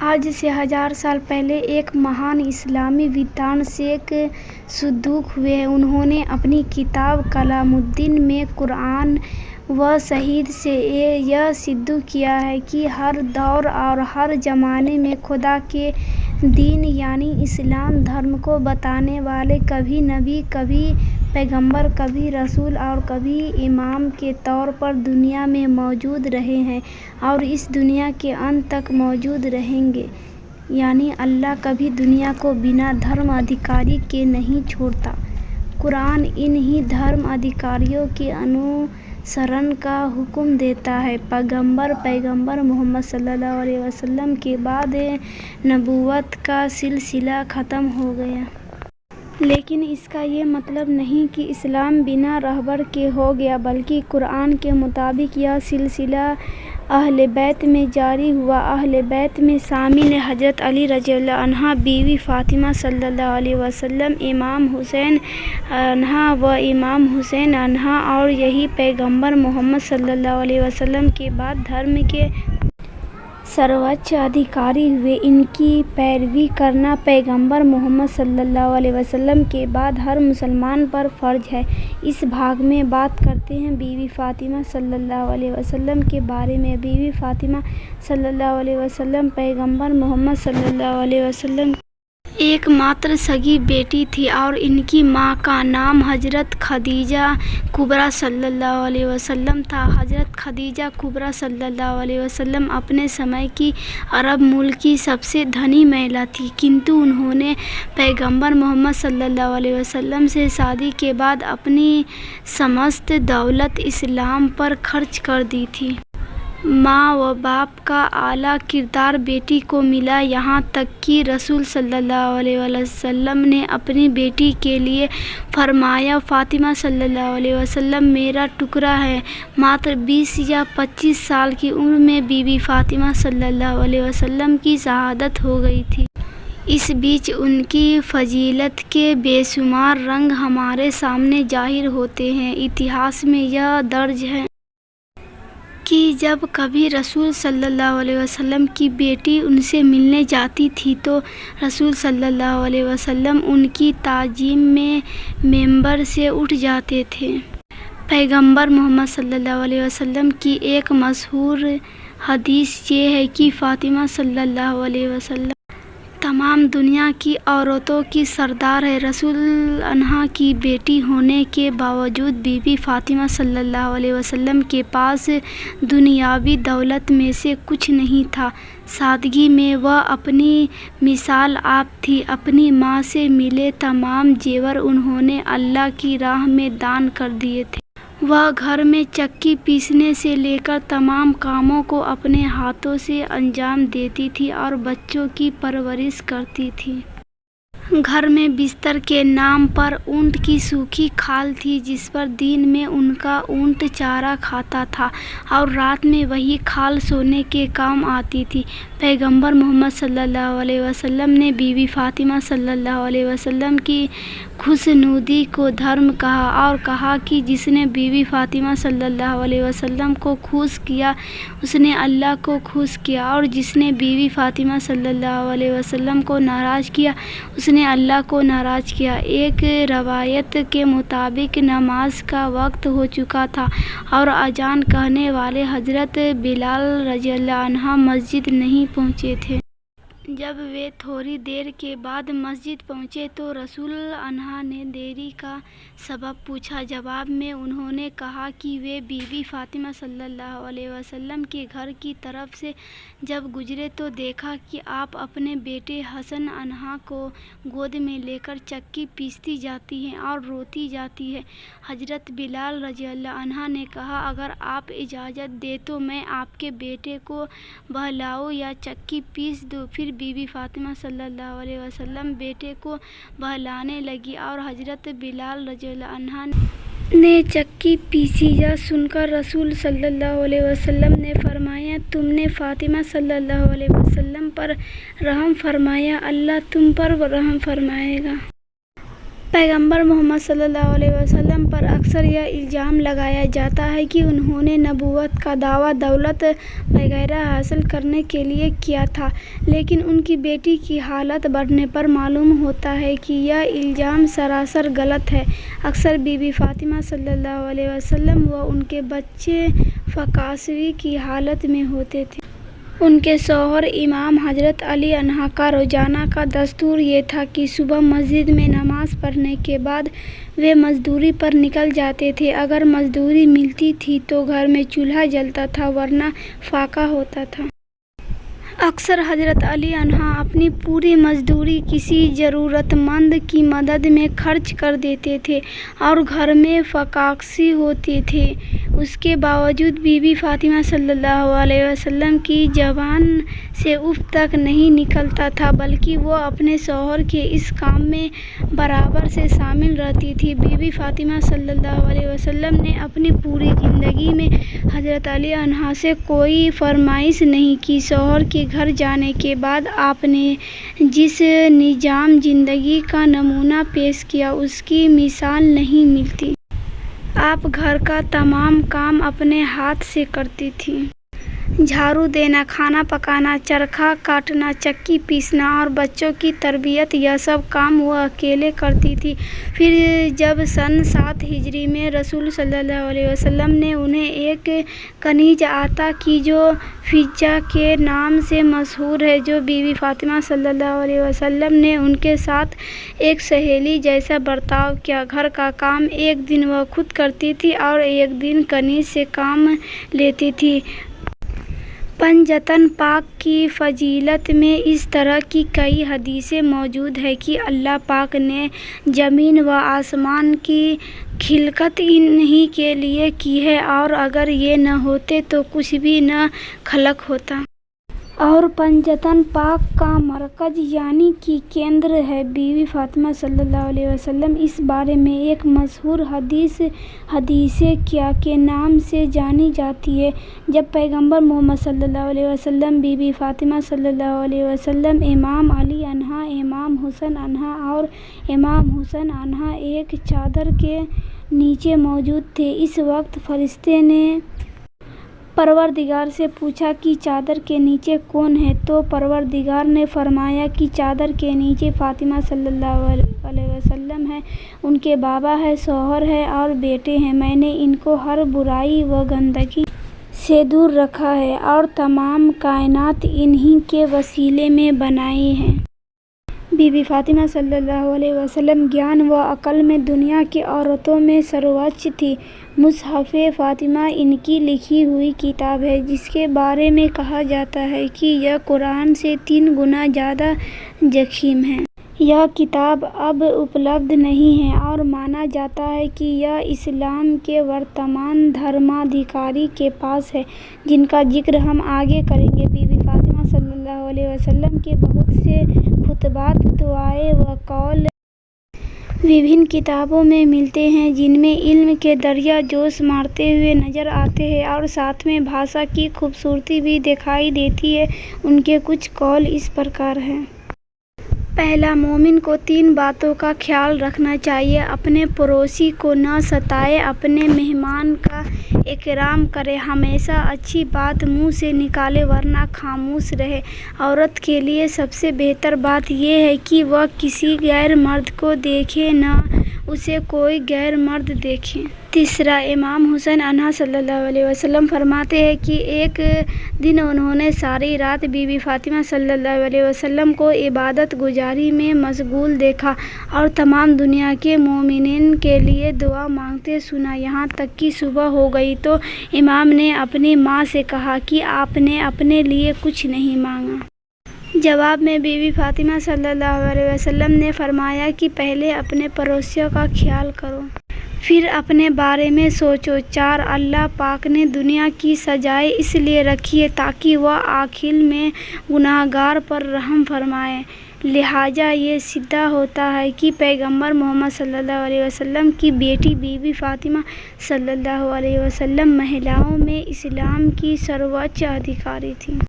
آج سے 1000 سال پہلے ایک مہان اسلامی ویدوان شیخ صدوق ہوئے۔ انہوں نے اپنی کتاب کلام الدین میں قرآن و حدیث سے یہ ثابت کیا ہے کہ ہر دور اور ہر زمانے میں خدا کے دین یعنی اسلام دھرم کو بتانے والے کبھی نبی، کبھی پیغمبر، کبھی رسول اور کبھی امام کے طور پر دنیا میں موجود رہے ہیں اور اس دنیا کے انت تک موجود رہیں گے۔ یعنی اللہ کبھی دنیا کو بنا دھرم ادھیکاری کے نہیں چھوڑتا۔ قرآن انہی دھرم ادھیکاریوں کے انوسرن کا حکم دیتا ہے۔ پیغمبر محمد صلی اللہ علیہ وسلم کے بعد نبوت کا سلسلہ ختم ہو گیا۔ لیکن اس کا یہ مطلب نہیں کہ اسلام بنا رہبر کے ہو گیا، بلکہ قرآن کے مطابق یہ سلسلہ اہل بیت میں جاری ہوا۔ اہل بیت میں شامل ہیں حضرت علی رضی اللہ عنہ، بیوی فاطمہ صلی اللہ علیہ وسلم، امام حسین عنہ و امام حسین عنہ، اور یہی پیغمبر محمد صلی اللہ علیہ وسلم کے بعد دھرم کے سرووچ ادھیکاری ہوئے۔ ان کی پیروی کرنا پیغمبر محمد صلی اللہ علیہ وسلم کے بعد ہر مسلمان پر فرض ہے۔ اس بھاگ میں بات کرتے ہیں بی بی فاطمہ صلی اللہ علیہ وسلم کے بارے میں۔ بی بی فاطمہ صلی اللہ علیہ وسلم پیغمبر محمد صلی اللہ علیہ وسلم ایک ماتر سگی بیٹی تھی اور ان کی ماں کا نام حضرت خدیجہ کبریٰ صلی اللہ علیہ وسلم تھا۔ حضرت خدیجہ کبریٰ صلی اللہ علیہ وسلم اپنے سمے کی عرب ملک کی سب سے دھنی مہیلا تھیں، کیونکہ انہوں نے پیغمبر محمد صلی اللہ علیہ وسلم سے شادی کے بعد اپنی سمست دولت اسلام پر خرچ کر دی تھی۔ ماں و باپ کا اعلیٰ کردار بیٹی کو ملا، یہاں تک کہ رسول صلی اللہ علیہ وسلم نے اپنی بیٹی کے لیے فرمایا، فاطمہ صلی اللہ علیہ وسلم میرا ٹکڑا ہے۔ ماتر 20 یا 25 سال کی عمر میں بی بی فاطمہ صلی اللہ علیہ وسلم کی شہادت ہو گئی تھی۔ اس بیچ ان کی فضیلت کے بے شمار رنگ ہمارے سامنے ظاہر ہوتے ہیں۔ اتہاس میں یہ درج ہے کہ جب کبھی رسول صلی اللہ علیہ وسلم کی بیٹی ان سے ملنے جاتی تھی تو رسول صلی اللہ علیہ وسلم ان کی تعظیم میں منبر سے اٹھ جاتے تھے۔ پیغمبر محمد صلی اللہ علیہ وسلم کی ایک مشہور حدیث یہ ہے کہ فاطمہ صلی اللہ علیہ وسلم تمام دنیا کی عورتوں کی سردار ہے۔ رسول عنہ کی بیٹی ہونے کے باوجود بی بی فاطمہ صلی اللہ علیہ وسلم کے پاس دنیاوی دولت میں سے کچھ نہیں تھا۔ سادگی میں وہ اپنی مثال آپ تھی۔ اپنی ماں سے ملے تمام زیور انہوں نے اللہ کی راہ میں دان کر دیے تھے۔ وہ گھر میں چکی پیسنے سے لے کر تمام کاموں کو اپنے ہاتھوں سے انجام دیتی تھی اور بچوں کی پرورش کرتی تھی۔ گھر میں بستر کے نام پر اونٹ کی سوکھی کھال تھی، جس پر دن میں ان کا اونٹ چارہ کھاتا تھا اور رات میں وہی کھال سونے کے کام آتی تھی۔ پیغمبر محمد صلی اللہ علیہ وسلم نے بی بی فاطمہ صلی اللہ علیہ وسلم کی خوشنودی کو دھرم کہا اور کہا کہ جس نے بی بی فاطمہ صلی اللہ علیہ وسلم کو خوش کیا اس نے اللہ کو خوش کیا، اور جس نے بی بی فاطمہ صلی اللہ علیہ وسلم کو ناراض کیا اس نے اللہ کو ناراض کیا۔ ایک روایت کے مطابق نماز کا وقت ہو چکا تھا اور اذان کہنے والے حضرت بلال رضی اللہ عنہ مسجد نہیں پہنچے تھے۔ جب وہ تھوڑی دیر کے بعد مسجد پہنچے تو رسول عنہ نے دیری کا سبب پوچھا۔ جواب میں انہوں نے کہا کہ وہ بی بی فاطمہ صلی اللہ علیہ وسلم کے گھر کی طرف سے جب گزرے تو دیکھا کہ آپ اپنے بیٹے حسن عنہ کو گود میں لے کر چکی پیستی جاتی ہیں اور روتی جاتی ہیں۔ حضرت بلال رضی اللہ عنہ نے کہا، اگر آپ اجازت دیں تو میں آپ کے بیٹے کو بہلاؤں یا چکی پیس دوں۔ پھر بی بی فاطمہ صلی اللہ علیہ وسلم بیٹے کو بہلانے لگی اور حضرت بلال رضی اللہ عنہ نے چکی پیسی۔ یہ سن کر رسول صلی اللہ علیہ وسلم نے فرمایا، تم نے فاطمہ صلی اللہ علیہ وسلم پر رحم فرمایا، اللہ تم پر رحم فرمائے گا۔ پیغمبر محمد صلی اللہ علیہ وسلم پر اکثر یہ الزام لگایا جاتا ہے کہ انہوں نے نبوت کا دعویٰ دولت وغیرہ حاصل کرنے کے لیے کیا تھا، لیکن ان کی بیٹی کی حالت بڑھنے پر معلوم ہوتا ہے کہ یہ الزام سراسر غلط ہے۔ اکثر بی بی فاطمہ صلی اللہ علیہ وسلم و ان کے بچے فقاصوی کی حالت میں ہوتے تھے۔ ان کے شوہر امام حضرت علی عنہ کا روزانہ کا دستور یہ تھا کہ صبح مسجد میں نماز پڑھنے کے بعد وہ مزدوری پر نکل جاتے تھے۔ اگر مزدوری ملتی تھی تو گھر میں چولہا جلتا تھا، ورنہ فاقہ ہوتا تھا۔ اکثر حضرت علی عنہ اپنی پوری مزدوری کسی ضرورت مند کی مدد میں خرچ کر دیتے تھے اور گھر میں فقاصی ہوتے تھے۔ اس کے باوجود بی بی فاطمہ صلی اللہ علیہ وسلم کی زبان سے اف تک نہیں نکلتا تھا، بلکہ وہ اپنے شوہر کے اس کام میں برابر سے شامل رہتی تھی۔ بی بی فاطمہ صلی اللہ علیہ وسلم نے اپنی پوری زندگی میں حضرت علی عنہ سے کوئی فرمائش نہیں کی۔ شوہر کے گھر جانے کے بعد آپ نے جس نظام زندگی کا نمونہ پیش کیا، اس کی مثال نہیں ملتی۔ آپ گھر کا تمام کام اپنے ہاتھ سے کرتی تھیں۔ جھاڑو دینا، کھانا پکانا، چرخہ کاٹنا، چکی پیسنا اور بچوں کی تربیت، یہ سب کام وہ اکیلے کرتی تھیں۔ پھر جب سن 7 ہجری میں رسول صلی اللہ علیہ وسلم نے انہیں ایک کنیز عطا کی جو حفصہ کے نام سے مشہور ہے، جو بی بی فاطمہ صلی اللہ علیہ وسلم نے ان کے ساتھ ایک سہیلی جیسا برتاؤ کیا۔ گھر کا کام ایک دن وہ خود کرتی تھی اور ایک دن کنیز سے کام لیتی تھی۔ پنجتن پاک کی فضیلت میں اس طرح کی کئی حدیثیں موجود ہیں کہ اللہ پاک نے زمین و آسمان کی خلقت انہی کے لیے کی ہے، اور اگر یہ نہ ہوتے تو کچھ بھی نہ خلق ہوتا۔ اور پنجتن پاک کا مرکز یعنی کہ کیندر ہے بی بی فاطمہ صلی اللہ علیہ وسلم۔ اس بارے میں ایک مشہور حدیث کیا کے نام سے جانی جاتی ہے۔ جب پیغمبر محمد صلی اللہ علیہ وسلم، بی بی فاطمہ صلی اللہ علیہ وسلم، امام علی عنہ، امام حسن عنہ اور امام حسین عنہ ایک چادر کے نیچے موجود تھے، اس وقت فرشتے نے پروردگار سے پوچھا کہ چادر کے نیچے کون ہے؟ تو پروردگار نے فرمایا کہ چادر کے نیچے فاطمہ صلی اللہ علیہ وسلم ہے، ان کے بابا ہے، شوہر ہے اور بیٹے ہیں۔ میں نے ان کو ہر برائی و گندگی سے دور رکھا ہے اور تمام کائنات انہی کے وسیلے میں بنائی ہے۔ بی بی فاطمہ صلی اللہ علیہ وسلم گیان و عقل میں دنیا کی عورتوں میں سرووچ تھی۔ مصحف فاطمہ ان کی لکھی ہوئی کتاب ہے، جس کے بارے میں کہا جاتا ہے کہ یہ قرآن سے 3 گنا زیادہ ضخیم ہے۔ یہ کتاب اب اپلبدھ نہیں ہے اور مانا جاتا ہے کہ یہ اسلام کے ورتمان دھرمادھیکاری کے پاس ہے، جن کا ذکر ہم آگے کریں گے۔ بی بی فاطمہ صلی اللہ علیہ وسلم کے بہت سے خطبات، دعائیں و قول وبھن کتابوں میں ملتے ہیں، جن میں علم کے دریا جوش مارتے ہوئے نظر آتے ہیں اور ساتھ میں بھاشا کی خوبصورتی بھی دکھائی دیتی ہے۔ ان کے کچھ قول اس پرکار ہیں۔ پہلا، مومن کو 3 باتوں کا خیال رکھنا چاہیے: اپنے پڑوسی کو نہ ستائے، اپنے مہمان کا اکرام کرے، ہمیشہ اچھی بات منہ سے نکالے ورنہ خاموش رہے۔ عورت کے لیے سب سے بہتر بات یہ ہے کہ وہ کسی غیر مرد کو دیکھے، نہ اسے کوئی غیر مرد دیکھے۔ تیسرا، امام حسین عنہ صلی اللہ علیہ وسلم فرماتے ہیں کہ ایک دن انہوں نے ساری رات بی بی فاطمہ صلی اللہ علیہ وسلم کو عبادت گزاری میں مشغول دیکھا اور تمام دنیا کے مومنین کے لیے دعا مانگتے سنا، یہاں تک کہ صبح ہو گئی تو امام نے اپنی ماں سے کہا کہ آپ نے اپنے لیے کچھ نہیں مانگا۔ جواب میں بی بی فاطمہ صلی اللہ علیہ وسلم نے فرمایا کہ پہلے اپنے پڑوسیوں کا خیال کرو، پھر اپنے بارے میں سوچو۔ 4، اللہ پاک نے دنیا کی سزائیں اس لیے رکھی ہے تاکہ وہ آخر میں گنہگار پر رحم فرمائے، لہٰذا یہ ثابت ہوتا ہے کہ پیغمبر محمد صلی اللہ علیہ وسلم کی بیٹی بی بی فاطمہ صلی اللہ علیہ وسلم مہیلاؤں میں اسلام کی سرووچ ادھیکاری تھیں۔